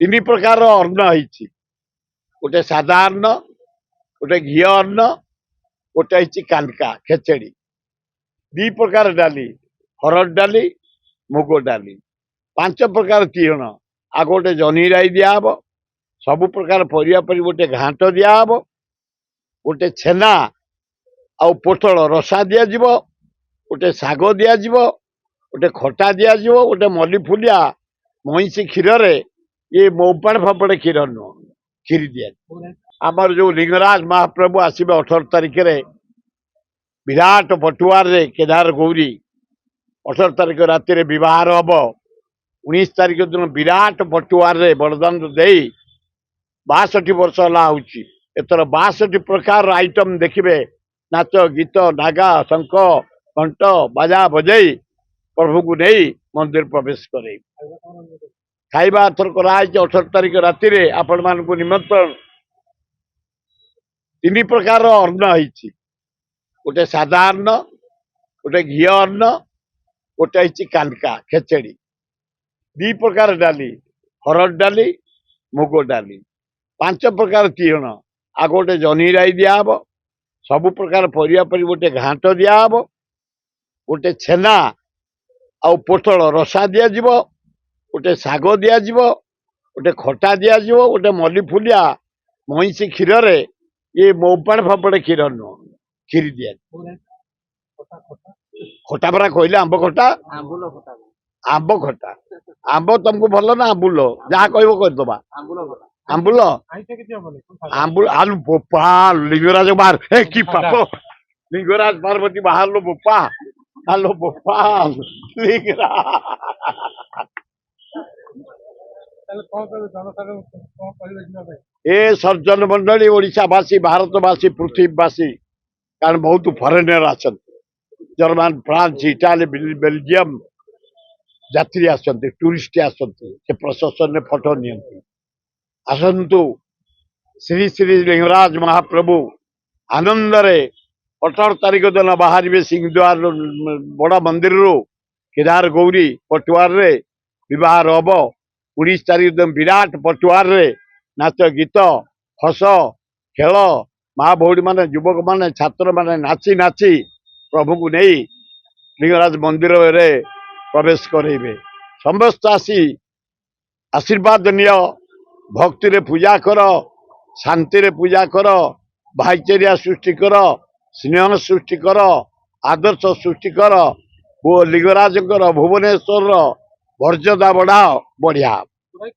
तीन प्रकार अन्न होती गोटे सादा अन्न गोटे घी अन्न गोटे कानका खेचड़ी दी प्रकार डाली हरड़ डाली मुग डाली पांच प्रकार तीरण आ गोटे जनी राई दिहब सबु प्रकार परिया परी गोटे घाट दिहब गोटे छेना आउ पोटल रसा दिज्व गोटे शाग दिज्व गोटे खटा दिज्व गोटे मल्ली फुलिया मईसी क्षीर ये मोपाड़ फपड़ क्षीर नुह क्षीरी दिया आमर जो लिंगराज महाप्रभु आसवे 18 तारिख रे विराट पटुआर रे केदार गौरी 18 तारिख राति बह हम 19 तारिख दिन विराट पटुआर रे बरदान दे 62 वर्ष है एथर 62 प्रकार आइटम देखिए नाच गीत नागा शंख घंट बाजा बजई प्रभु को नहीं मंदिर प्रवेश करे खाइबा एथर कराई 18 तारिख राति आपण मान निमंत्रण तीन प्रकार अन्न होती गोटे सादा अन्न गोटे घी अन्न गोटे कानका खेचड़ी दी प्रकार डाली हरड़ डाली मुग डाली पांच प्रकार तीरण आ गोटे जनी राई दिहब सबु प्रकार परिया परी गोटे घाट दिहब गोटे छेना आउ पोटल रसा दिज्व गोटे शाग दिज्व गोटे खटा दिज्व गोटे मल्ली फुलिया मईसी क्षीर ये मोपाड़ फपड़ क्षीर नुह क्षीरी दिया खटा परा कहले आंब खटा आंब खटा आंब तुमको भल ना आंबुल जहाँ कह करदबा आंबुल आंबुल आलू बोपा लिंगराज बाहर ए कि पाप लिंगराज पार्वती बाहर लो बोपा आलो बोपा लिंगराज ए सज्जन मंडली ओडिशावासी भारतवासी पृथ्वीवासी कारण बहुत फरेनर आछन जर्मन फ्रांस इटाली बेल्जियम यात्री आसते टूरिस्ट आसते से प्रशासन ने फोटो नियंती आसतु श्री श्री लिंगराज महाप्रभु आनंद रे 18 तारिख दिन बाहर सिंहद्वार बड़ मंदिर रू केदार गौरी पटुआर रे बह हम 19 तारिख दिन विराट पटुआर रे नाच गीत हस खेल माँ भौणी मान युवक मान छात्र मान नाची नाची प्रभु को नहीं लिंगराज मंदिर रे प्रवेश करेबे समस्त आसी आशीर्वाद निय भक्ति रे पूजा कर शांति रे पूजा कर भाईचारिया सृष्टि कर स्नेह सृष्टि कर आदर्श सृष्टि कर वो लिंगराज भुवनेश्वर मर्यादा बढ़ा बढ़िया।